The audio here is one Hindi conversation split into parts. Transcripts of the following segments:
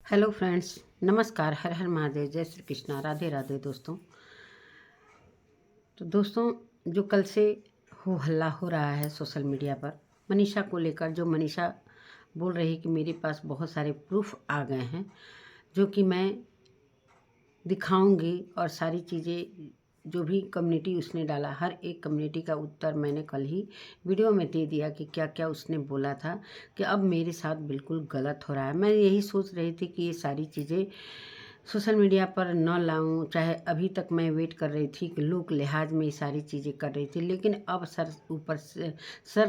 हेलो फ्रेंड्स, नमस्कार। हर हर महादेव, जय श्री कृष्णा, राधे राधे दोस्तों। तो दोस्तों, जो कल से हो हल्ला हो रहा है सोशल मीडिया पर मनीषा को लेकर, जो मनीषा बोल रही है कि मेरे पास बहुत सारे प्रूफ आ गए हैं जो कि मैं दिखाऊंगी, और सारी चीज़ें जो भी कम्युनिटी उसने डाला, हर एक कम्युनिटी का उत्तर मैंने कल ही वीडियो में दे दिया कि क्या क्या उसने बोला था कि अब मेरे साथ बिल्कुल गलत हो रहा है। मैं यही सोच रही थी कि ये सारी चीज़ें सोशल मीडिया पर न लाऊं, चाहे अभी तक मैं वेट कर रही थी कि लोग लिहाज में ये सारी चीज़ें कर रही थी, लेकिन अब सर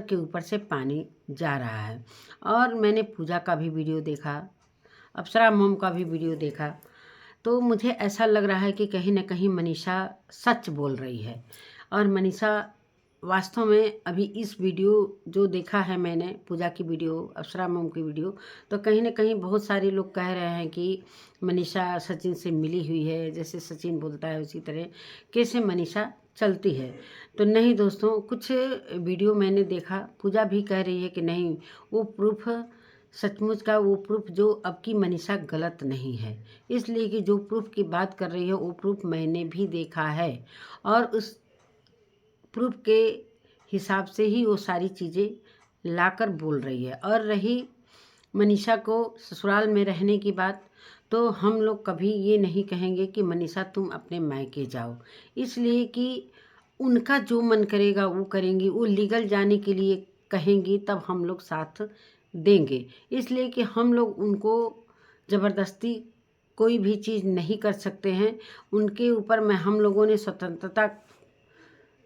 के ऊपर से पानी जा रहा है। और मैंने पूजा का भी वीडियो देखा, अप्सरा मोम का भी वीडियो देखा, तो मुझे ऐसा लग रहा है कि कहीं ना कहीं मनीषा सच बोल रही है। और मनीषा वास्तव में अभी इस वीडियो जो देखा है मैंने, पूजा की वीडियो, अप्सरा मोम की वीडियो, तो कहीं ना कहीं बहुत सारे लोग कह रहे हैं कि मनीषा सचिन से मिली हुई है, जैसे सचिन बोलता है उसी तरह कैसे मनीषा चलती है। तो नहीं दोस्तों, कुछ वीडियो मैंने देखा, पूजा भी कह रही है कि नहीं, वो प्रूफ सचमुच का, वो प्रूफ जो अब की मनीषा गलत नहीं है। इसलिए कि जो प्रूफ की बात कर रही है वो प्रूफ मैंने भी देखा है, और उस प्रूफ के हिसाब से ही वो सारी चीज़ें लाकर बोल रही है। और रही मनीषा को ससुराल में रहने की बात, तो हम लोग कभी ये नहीं कहेंगे कि मनीषा तुम अपने मायके जाओ, इसलिए कि उनका जो मन करेगा वो करेंगी। वो लीगल जाने के लिए कहेंगी तब हम लोग साथ देंगे, इसलिए कि हम लोग उनको ज़बरदस्ती कोई भी चीज़ नहीं कर सकते हैं। उनके ऊपर में हम लोगों ने स्वतंत्रता,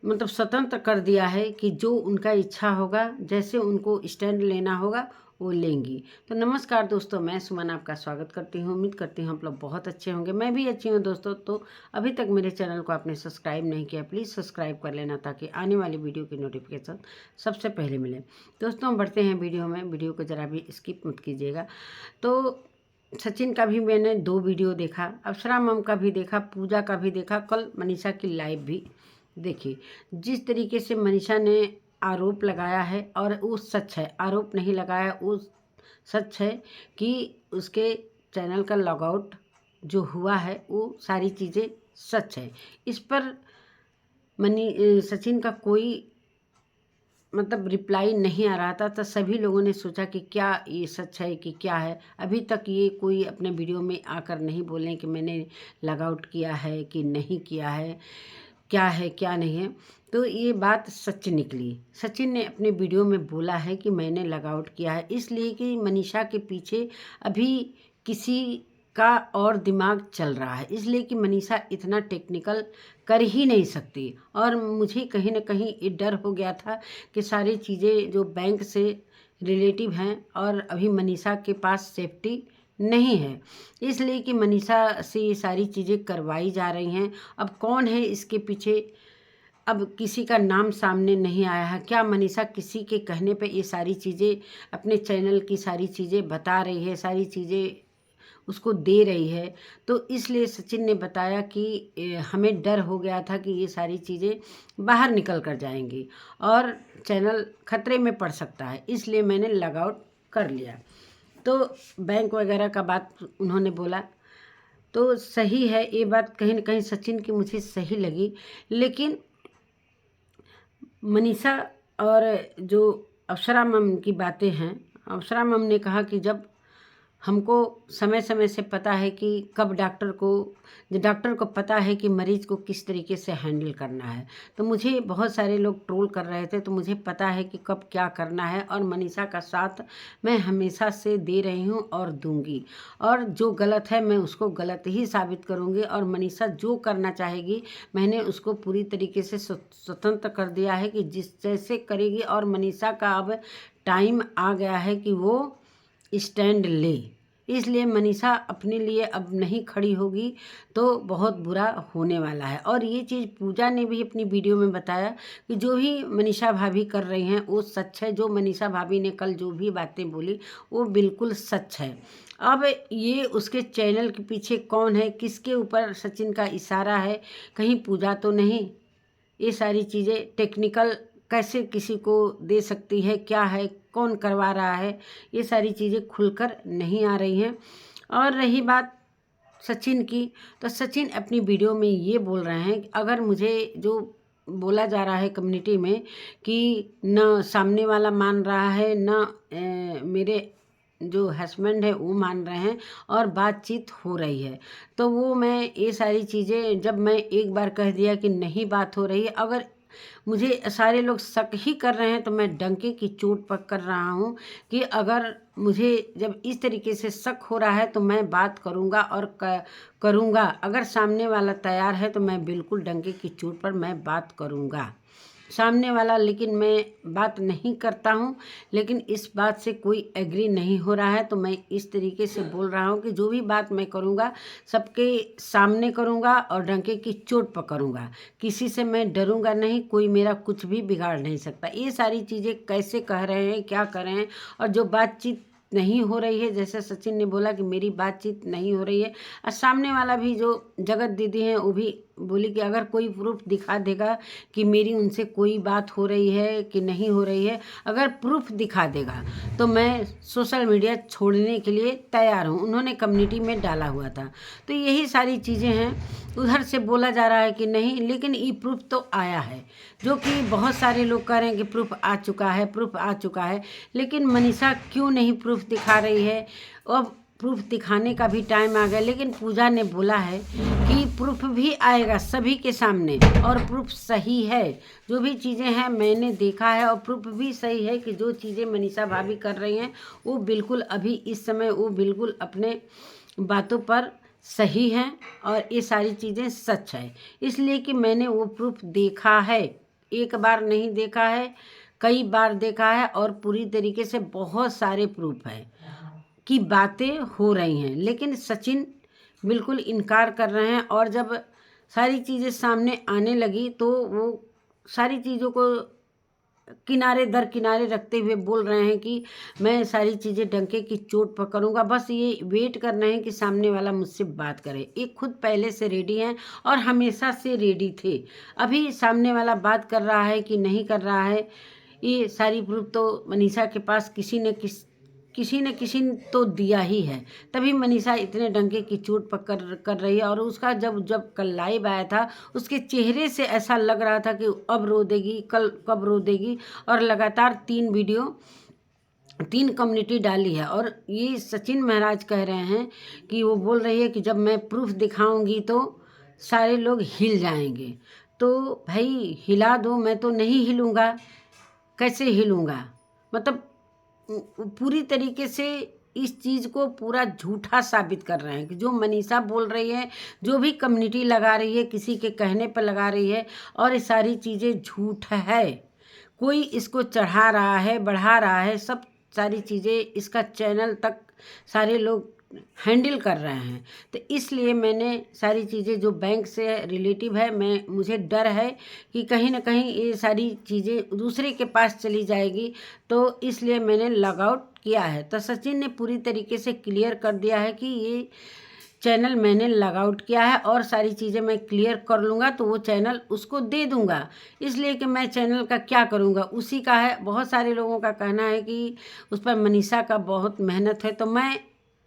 मतलब स्वतंत्र कर दिया है कि जो उनका इच्छा होगा, जैसे उनको स्टैंड लेना होगा वो लेंगी। तो नमस्कार दोस्तों, मैं सुमन आपका स्वागत करती हूँ। उम्मीद करती हूँ आप लोग बहुत अच्छे होंगे, मैं भी अच्छी हूँ दोस्तों। तो अभी तक मेरे चैनल को आपने सब्सक्राइब नहीं किया, प्लीज़ सब्सक्राइब कर लेना ताकि आने वाली वीडियो की नोटिफिकेशन सबसे पहले मिले। दोस्तों, बढ़ते हैं वीडियो में, वीडियो को ज़रा भी स्किप मत कीजिएगा। तो सचिन का भी मैंने 2 वीडियो देखा, अप्सरा मम का भी देखा, पूजा का भी देखा, कल मनीषा की लाइव भी देखी। जिस तरीके से मनीषा ने आरोप लगाया है, और वो सच है, आरोप नहीं लगाया, वो सच है कि उसके चैनल का लॉगआउट जो हुआ है वो सारी चीज़ें सच है। इस पर सचिन का कोई मतलब रिप्लाई नहीं आ रहा था, तो सभी लोगों ने सोचा कि क्या ये सच है कि क्या है। अभी तक ये कोई अपने वीडियो में आकर नहीं बोलें कि मैंने लॉग आउट किया है कि नहीं किया है क्या नहीं है। तो ये बात सच निकली। सचिन ने अपने वीडियो में बोला है कि मैंने लॉग आउट किया है, इसलिए कि मनीषा के पीछे अभी किसी का और दिमाग चल रहा है, इसलिए कि मनीषा इतना टेक्निकल कर ही नहीं सकती। और मुझे कहीं ना कहीं ये डर हो गया था कि सारी चीज़ें जो बैंक से रिलेटिव हैं, और अभी मनीषा के पास सेफ्टी नहीं है, इसलिए कि मनीषा से ये सारी चीज़ें करवाई जा रही हैं। अब कौन है इसके पीछे, अब किसी का नाम सामने नहीं आया है। क्या मनीषा किसी के कहने पे ये सारी चीज़ें, अपने चैनल की सारी चीज़ें बता रही है, सारी चीज़ें उसको दे रही है? तो इसलिए सचिन ने बताया कि हमें डर हो गया था कि ये सारी चीज़ें बाहर निकल कर जाएंगी और चैनल खतरे में पड़ सकता है, इसलिए मैंने लॉग आउट कर लिया। तो बैंक वगैरह का बात उन्होंने बोला, तो सही है ये बात, कहीं ना कहीं सचिन की मुझे सही लगी। लेकिन मनीषा और जो अप्सरा मम की बातें हैं, अप्सरा मम ने कहा कि जब हमको समय समय से पता है कि कब डॉक्टर को पता है कि मरीज़ को किस तरीके से हैंडल करना है। तो मुझे बहुत सारे लोग ट्रोल कर रहे थे, तो मुझे पता है कि कब क्या करना है, और मनीषा का साथ मैं हमेशा से दे रही हूँ और दूंगी। और जो गलत है मैं उसको गलत ही साबित करूँगी, और मनीषा जो करना चाहेगी मैंने उसको पूरी तरीके से स्वतंत्र कर दिया है कि जिस जैसे करेगी। और मनीषा का अब टाइम आ गया है कि वो स्टैंड ले, इसलिए मनीषा अपने लिए अब नहीं खड़ी होगी तो बहुत बुरा होने वाला है। और ये चीज़ पूजा ने भी अपनी वीडियो में बताया कि जो भी मनीषा भाभी कर रही हैं वो सच है। जो मनीषा भाभी ने कल जो भी बातें बोली वो बिल्कुल सच है। अब ये उसके चैनल के पीछे कौन है, किसके ऊपर सचिन का इशारा है, कहीं पूजा तो नहीं? ये सारी चीज़ें टेक्निकल कैसे किसी को दे सकती है, क्या है, कौन करवा रहा है, ये सारी चीज़ें खुलकर नहीं आ रही हैं। और रही बात सचिन की, तो सचिन अपनी वीडियो में ये बोल रहे हैं कि अगर मुझे जो बोला जा रहा है कम्युनिटी में कि न सामने वाला मान रहा है, न मेरे जो हस्बैंड है वो मान रहे हैं और बातचीत हो रही है, तो वो मैं ये सारी चीज़ें जब मैं एक बार कह दिया कि नहीं बात हो रही है, अगर मुझे सारे लोग शक ही कर रहे हैं तो मैं डंके की चोट पर कर रहा हूँ कि अगर मुझे जब इस तरीके से शक हो रहा है तो मैं बात करूँगा और करूँगा। अगर सामने वाला तैयार है तो मैं बिल्कुल डंके की चोट पर मैं बात करूँगा। सामने वाला लेकिन मैं बात नहीं करता हूँ, लेकिन इस बात से कोई एग्री नहीं हो रहा है, तो मैं इस तरीके से बोल रहा हूँ कि जो भी बात मैं करूँगा सबके सामने करूँगा और डंके की चोट पर करूँगा। किसी से मैं डरूँगा नहीं, कोई मेरा कुछ भी बिगाड़ नहीं सकता। ये सारी चीज़ें कैसे कह रहे हैं, क्या कर रहे हैं, और जो बातचीत नहीं हो रही है, जैसे सचिन ने बोला कि मेरी बातचीत नहीं हो रही है, और सामने वाला भी जो जगत दीदी हैं वो भी बोली कि अगर कोई प्रूफ दिखा देगा कि मेरी उनसे कोई बात हो रही है कि नहीं हो रही है, अगर प्रूफ दिखा देगा तो मैं सोशल मीडिया छोड़ने के लिए तैयार हूँ। उन्होंने कम्युनिटी में डाला हुआ था। तो यही सारी चीज़ें हैं। उधर से बोला जा रहा है कि नहीं, लेकिन ये प्रूफ तो आया है, जो कि बहुत सारे लोग कह रहे हैं कि प्रूफ आ चुका है, प्रूफ आ चुका है, लेकिन मनीषा क्यों नहीं प्रूफ दिखा रही है। अब प्रूफ दिखाने का भी टाइम आ गया, लेकिन पूजा ने बोला है कि प्रूफ भी आएगा सभी के सामने, और प्रूफ सही है। जो भी चीज़ें हैं मैंने देखा है और प्रूफ भी सही है कि जो चीज़ें मनीषा भाभी कर रही हैं वो बिल्कुल अभी इस समय वो बिल्कुल अपने बातों पर सही हैं और ये सारी चीज़ें सच है। इसलिए कि मैंने वो प्रूफ देखा है, एक बार नहीं देखा है, कई बार देखा है, और पूरी तरीके से बहुत सारे प्रूफ हैं की बातें हो रही हैं। लेकिन सचिन बिल्कुल इनकार कर रहे हैं, और जब सारी चीज़ें सामने आने लगी तो वो सारी चीज़ों को किनारे दर किनारे रखते हुए बोल रहे हैं कि मैं सारी चीज़ें डंके की चोट पर करूँगा। बस ये वेट कर रहे हैं कि सामने वाला मुझसे बात करे। ये खुद पहले से रेडी हैं और हमेशा से रेडी थे। अभी सामने वाला बात कर रहा है कि नहीं कर रहा है, ये सारी प्रूफ तो मनीषा के पास किसी न किसी ने तो दिया ही है, तभी मनीषा इतने डंके की चोट पकड़ कर रही है। और उसका जब कल लाइव आया था उसके चेहरे से ऐसा लग रहा था कि अब रो देगी, कल कब रो देगी। और लगातार 3 वीडियो 3 कम्युनिटी डाली है, और ये सचिन महाराज कह रहे हैं कि वो बोल रही है कि जब मैं प्रूफ दिखाऊंगी तो सारे लोग हिल जाएंगे। तो भाई हिला दो, मैं तो नहीं हिलूँगा, कैसे हिलूँगा। मतलब पूरी तरीके से इस चीज़ को पूरा झूठा साबित कर रहे हैं कि जो मनीषा बोल रही है, जो भी कम्युनिटी लगा रही है, किसी के कहने पर लगा रही है, और ये सारी चीज़ें झूठ है। कोई इसको चढ़ा रहा है, बढ़ा रहा है, सब सारी चीज़ें इसका चैनल तक सारे लोग हैंडल कर रहे हैं। तो इसलिए मैंने सारी चीज़ें जो बैंक से रिलेटिव है, मुझे डर है कि कहीं ना कहीं ये सारी चीज़ें दूसरे के पास चली जाएगी, तो इसलिए मैंने लॉग आउट किया है। तो सचिन ने पूरी तरीके से क्लियर कर दिया है कि ये चैनल मैंने लॉग आउट किया है और सारी चीज़ें मैं क्लियर कर लूँगा तो वो चैनल उसको दे दूँगा। इसलिए कि मैं चैनल का क्या करूँगा, उसी का है। बहुत सारे लोगों का कहना है कि उस पर मनीषा का बहुत मेहनत है, तो मैं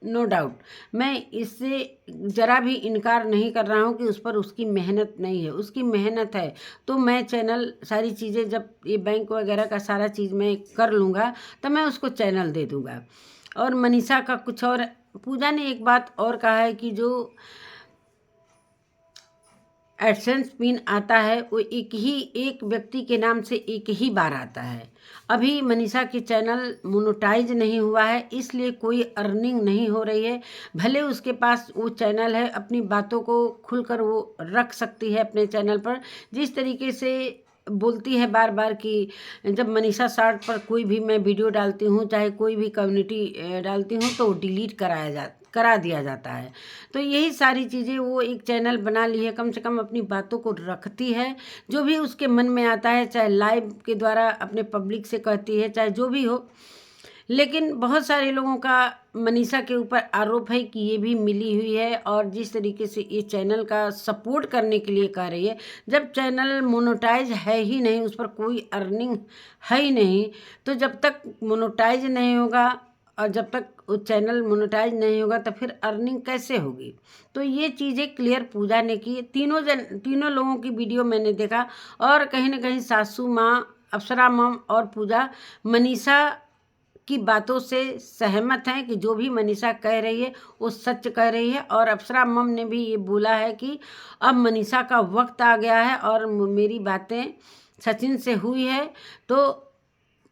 नो डाउट मैं इससे ज़रा भी इनकार नहीं कर रहा हूँ कि उस पर उसकी मेहनत नहीं है, उसकी मेहनत है। तो मैं चैनल सारी चीज़ें जब ये बैंक वगैरह का सारा चीज़ मैं कर लूँगा तो मैं उसको चैनल दे दूँगा। और मनीषा का कुछ और, पूजा ने एक बात और कहा है कि जो एडसेंस पिन आता है वो एक व्यक्ति के नाम से एक ही बार आता है। अभी मनीषा के चैनल मोनेटाइज नहीं हुआ है, इसलिए कोई अर्निंग नहीं हो रही है। भले उसके पास वो चैनल है, अपनी बातों को खुलकर वो रख सकती है अपने चैनल पर, जिस तरीके से बोलती है बार बार कि जब मनीषा शार्ट पर कोई भी मैं वीडियो डालती हूँ, चाहे कोई भी कम्युनिटी डालती हूँ, तो डिलीट करा दिया जाता है। तो यही सारी चीज़ें वो एक चैनल बना ली है, कम से कम अपनी बातों को रखती है, जो भी उसके मन में आता है, चाहे लाइव के द्वारा अपने पब्लिक से कहती है, चाहे जो भी हो। लेकिन बहुत सारे लोगों का मनीषा के ऊपर आरोप है कि ये भी मिली हुई है, और जिस तरीके से ये चैनल का सपोर्ट करने के लिए कह रही है, जब चैनल मोनेटाइज है ही नहीं, उस पर कोई अर्निंग है ही नहीं, तो जब तक मोनेटाइज नहीं होगा और जब तक वो चैनल मोनेटाइज नहीं होगा तो फिर अर्निंग कैसे होगी। तो ये चीज़ें क्लियर पूजा ने की। तीनों लोगों की वीडियो मैंने देखा और कहीं ना कहीं सासू माँ, अप्सरा मम और पूजा मनीषा की बातों से सहमत हैं कि जो भी मनीषा कह रही है वो सच कह रही है। और अप्सरा मम ने भी ये बोला है कि अब मनीषा का वक्त आ गया है और मेरी बातें सचिन से हुई है। तो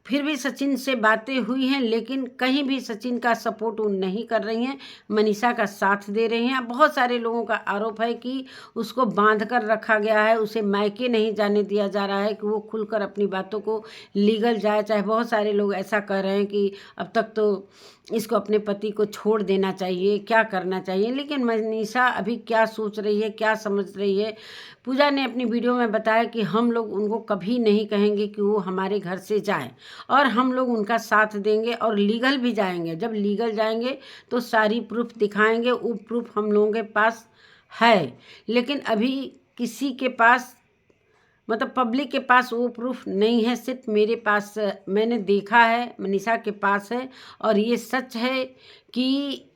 फिर भी सचिन से बातें हुई हैं लेकिन कहीं भी सचिन का सपोर्ट वो नहीं कर रही हैं, मनीषा का साथ दे रही हैं। बहुत सारे लोगों का आरोप है कि उसको बांध कर रखा गया है, उसे मायके नहीं जाने दिया जा रहा है कि वो खुलकर अपनी बातों को लीगल जाए। चाहे बहुत सारे लोग ऐसा कह रहे हैं कि अब तक तो इसको अपने पति को छोड़ देना चाहिए, क्या करना चाहिए। लेकिन मनीषा अभी क्या सोच रही है, क्या समझ रही है। पूजा ने अपनी वीडियो में बताया कि हम लोग उनको कभी नहीं कहेंगे कि वो हमारे घर से जाएं और हम लोग उनका साथ देंगे और लीगल भी जाएंगे। जब लीगल जाएंगे तो सारी प्रूफ दिखाएंगे, वो प्रूफ हम लोगों के पास है। लेकिन अभी किसी के पास मतलब पब्लिक के पास वो प्रूफ नहीं है, सिर्फ मेरे पास मैंने देखा है, मनीषा के पास है। और ये सच है कि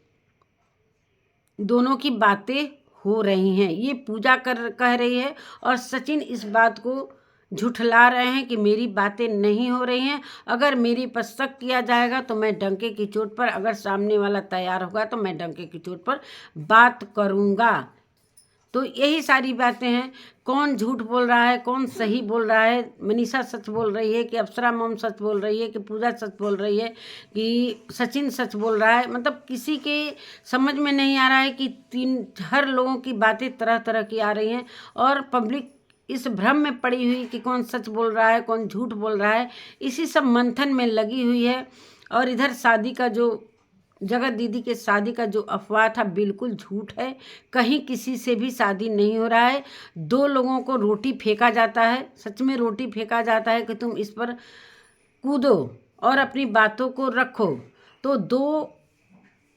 दोनों की बातें हो रही हैं, ये पूजा कह रही है और सचिन इस बात को झुठला रहे हैं कि मेरी बातें नहीं हो रही हैं। अगर मेरी पर शक किया जाएगा तो मैं डंके की चोट पर, अगर सामने वाला तैयार होगा तो मैं डंके की चोट पर बात करूँगा। तो यही सारी बातें हैं। कौन झूठ बोल रहा है, कौन सही बोल रहा है। मनीषा सच बोल रही है कि अप्सरा मम सच बोल रही है कि पूजा सच बोल रही है कि सचिन सच बोल रहा है। मतलब किसी के समझ में नहीं आ रहा है कि हर लोगों की बातें तरह तरह की आ रही हैं और पब्लिक इस भ्रम में पड़ी हुई कि कौन सच बोल रहा है, कौन झूठ बोल रहा है, इसी सब मंथन में लगी हुई है। और इधर शादी का जो जगत दीदी के शादी का जो अफवाह था बिल्कुल झूठ है। कहीं किसी से भी शादी नहीं हो रहा है। 2 लोगों को रोटी फेंका जाता है, सच में रोटी फेंका जाता है कि तुम इस पर कूदो और अपनी बातों को रखो। तो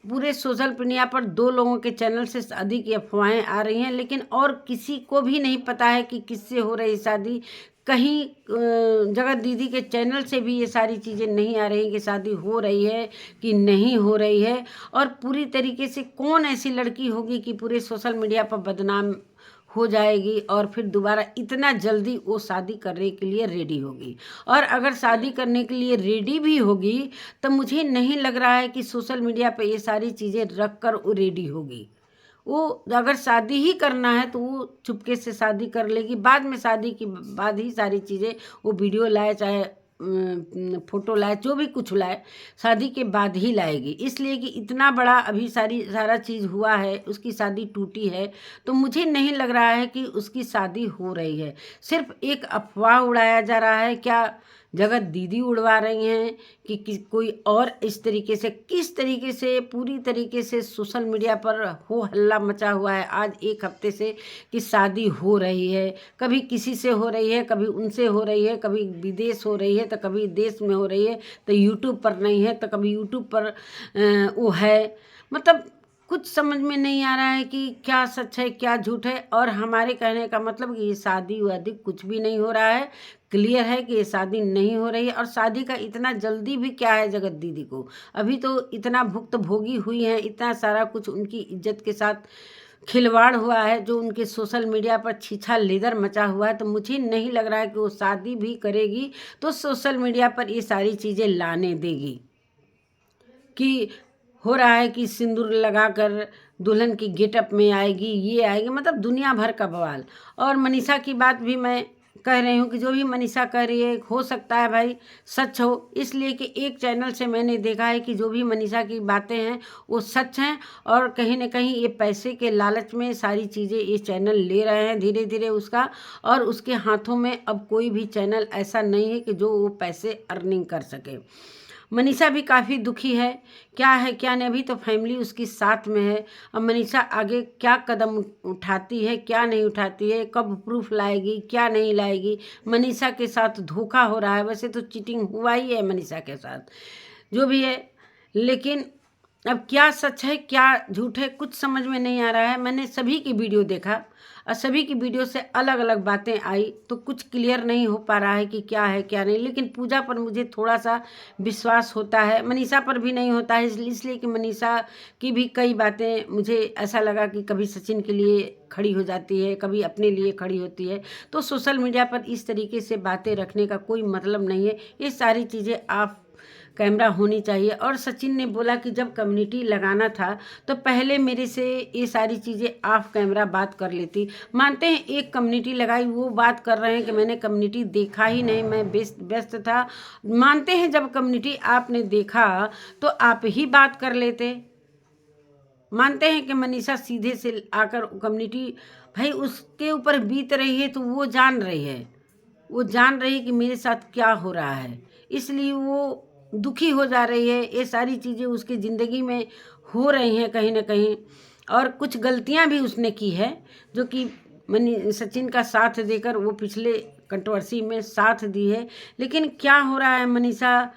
पूरे सोशल मीडिया पर 2 लोगों के चैनल से शादी की अफवाहें आ रही हैं, लेकिन और किसी को भी नहीं पता है कि किससे हो रही शादी। कहीं जगत दीदी के चैनल से भी ये सारी चीज़ें नहीं आ रही कि शादी हो रही है कि नहीं हो रही है। और पूरी तरीके से कौन ऐसी लड़की होगी कि पूरे सोशल मीडिया पर बदनाम हो जाएगी और फिर दोबारा इतना जल्दी वो शादी करने के लिए रेडी होगी। और अगर शादी करने के लिए रेडी भी होगी तो मुझे नहीं लग रहा है कि सोशल मीडिया पे ये सारी चीज़ें रख कर वो रेडी होगी। वो अगर शादी ही करना है तो वो चुपके से शादी कर लेगी, बाद में शादी के बाद ही सारी चीज़ें वो वीडियो लाए, चाहे फोटो लाए, जो भी कुछ लाए शादी के बाद ही लाएगी। इसलिए कि इतना बड़ा अभी सारा चीज़ हुआ है, उसकी शादी टूटी है, तो मुझे नहीं लग रहा है कि उसकी शादी हो रही है। सिर्फ एक अफवाह उड़ाया जा रहा है। क्या जगत दीदी उड़वा रही हैं कि कोई और इस तरीके से, किस तरीके से पूरी तरीके से सोशल मीडिया पर हो हल्ला मचा हुआ है आज 1 हफ्ते से कि शादी हो रही है। कभी किसी से हो रही है, कभी उनसे हो रही है, कभी विदेश हो रही है तो कभी देश में हो रही है, तो यूट्यूब पर नहीं है तो कभी यूट्यूब पर वो है। मतलब कुछ समझ में नहीं आ रहा है कि क्या सच है क्या झूठ है। और हमारे कहने का मतलब कि ये शादी वादी कुछ भी नहीं हो रहा है। क्लियर है कि ये शादी नहीं हो रही है। और शादी का इतना जल्दी भी क्या है जगत दीदी को, अभी तो इतना भुक्तभोगी हुई हैं, इतना सारा कुछ उनकी इज्जत के साथ खिलवाड़ हुआ है, जो उनके सोशल मीडिया पर छीछा लेदर मचा हुआ है। तो मुझे नहीं लग रहा है कि वो शादी भी करेगी तो सोशल मीडिया पर ये सारी चीज़ें लाने देगी कि हो रहा है कि सिंदूर लगाकर दुल्हन की गेटअप में आएगी, ये आएगी, मतलब दुनिया भर का बवाल। और मनीषा की बात भी मैं कह रही हूँ कि जो भी मनीषा कह रही है हो सकता है भाई सच हो, इसलिए कि एक चैनल से मैंने देखा है कि जो भी मनीषा की बातें हैं वो सच हैं। और कहीं ना कहीं ये पैसे के लालच में सारी चीज़ें ये चैनल ले रहे हैं धीरे धीरे उसका। और उसके हाथों में अब कोई भी चैनल ऐसा नहीं है कि जो वो पैसे अर्निंग कर सके। मनीषा भी काफ़ी दुखी है, क्या है क्या नहीं। अभी तो फैमिली उसकी साथ में है। अब मनीषा आगे क्या कदम उठाती है क्या नहीं उठाती है, कब प्रूफ लाएगी क्या नहीं लाएगी। मनीषा के साथ धोखा हो रहा है, वैसे तो चीटिंग हुआ ही है मनीषा के साथ, जो भी है। लेकिन अब क्या सच है क्या झूठ है कुछ समझ में नहीं आ रहा है। मैंने सभी की वीडियो देखा और सभी की वीडियो से अलग अलग बातें आई, तो कुछ क्लियर नहीं हो पा रहा है कि क्या है क्या नहीं। लेकिन पूजा पर मुझे थोड़ा सा विश्वास होता है, मनीषा पर भी नहीं होता है, इसलिए कि मनीषा की भी कई बातें मुझे ऐसा लगा कि कभी सचिन के लिए खड़ी हो जाती है, कभी अपने लिए खड़ी होती है। तो सोशल मीडिया पर इस तरीके से बातें रखने का कोई मतलब नहीं है। ये सारी चीज़ें आप कैमरा होनी चाहिए। और सचिन ने बोला कि जब कम्युनिटी लगाना था तो पहले मेरे से ये सारी चीज़ें ऑफ कैमरा बात कर लेती। मानते हैं एक कम्युनिटी लगाई, वो बात कर रहे हैं कि मैंने कम्युनिटी देखा ही नहीं, मैं व्यस्त था। मानते हैं जब कम्युनिटी आपने देखा तो आप ही बात कर लेते। मानते हैं कि मनीषा सीधे से आकर कम्युनिटी, भाई उसके ऊपर बीत रही है तो वो जान रही है, वो जान रही है कि मेरे साथ क्या हो रहा है, इसलिए वो दुखी हो जा रही है। ये सारी चीज़ें उसकी ज़िंदगी में हो रही हैं कहीं ना कहीं, और कुछ गलतियां भी उसने की है जो कि सचिन का साथ देकर वो पिछले कंट्रोवर्सी में साथ दी है। लेकिन क्या हो रहा है, मनीषा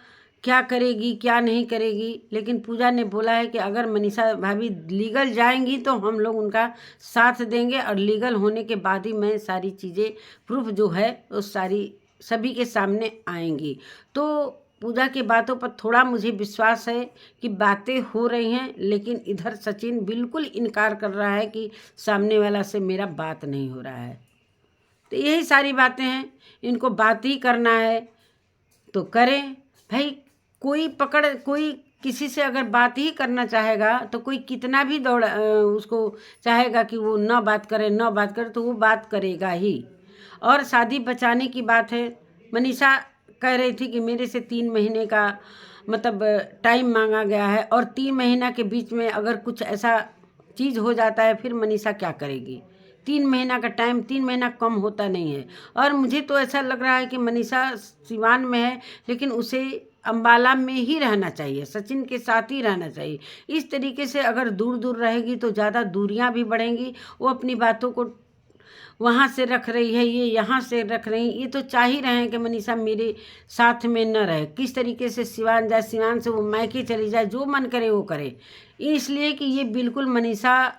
क्या करेगी क्या नहीं करेगी। लेकिन पूजा ने बोला है कि अगर मनीषा भाभी लीगल जाएंगी तो हम लोग उनका साथ देंगे, और लीगल होने के बाद ही मैं सारी चीज़ें प्रूफ जो है वो सारी सभी के सामने आएंगी। तो पूजा की बातों पर थोड़ा मुझे विश्वास है कि बातें हो रही हैं, लेकिन इधर सचिन बिल्कुल इनकार कर रहा है कि सामने वाला से मेरा बात नहीं हो रहा है। तो यही सारी बातें हैं, इनको बात ही करना है तो करें भाई। कोई किसी से अगर बात ही करना चाहेगा तो कोई कितना भी उसको चाहेगा कि वो न बात करे तो वो बात करेगा ही। और शादी बचाने की बात है, मनीषा कह रही थी कि मेरे से 3 महीने का मतलब टाइम मांगा गया है, और 3 महीना के बीच में अगर कुछ ऐसा चीज़ हो जाता है फिर मनीषा क्या करेगी। 3 महीना का टाइम, 3 महीना कम होता नहीं है। और मुझे तो ऐसा लग रहा है कि मनीषा सिवान में है, लेकिन उसे अम्बाला में ही रहना चाहिए, सचिन के साथ ही रहना चाहिए। इस तरीके से अगर दूर दूर रहेगी तो ज़्यादा दूरियां भी बढ़ेंगी। वो अपनी बातों को वहाँ से रख रही है, ये यहाँ से रख रही, ये तो चाह ही रहे हैं कि मनीषा मेरे साथ में न रहे। किस तरीके से सिवान जाए, सिवान से वो मायके चली जाए, जो मन करे वो करे। इसलिए कि ये बिल्कुल मनीषा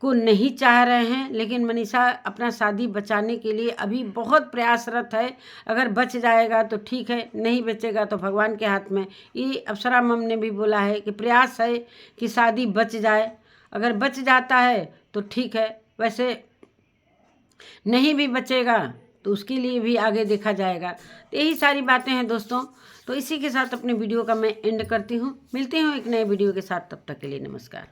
को नहीं चाह रहे हैं। लेकिन मनीषा अपना शादी बचाने के लिए अभी बहुत प्रयासरत है। अगर बच जाएगा तो ठीक है, नहीं बचेगा तो भगवान के हाथ में। ये अप्सरा मम ने भी बोला है कि प्रयास है कि शादी बच जाए, अगर बच जाता है तो ठीक है, वैसे नहीं भी बचेगा तो उसके लिए भी आगे देखा जाएगा। तो यही सारी बातें हैं दोस्तों। तो इसी के साथ अपने वीडियो का मैं एंड करती हूँ। मिलती हूँ एक नए वीडियो के साथ, तब तक के लिए नमस्कार।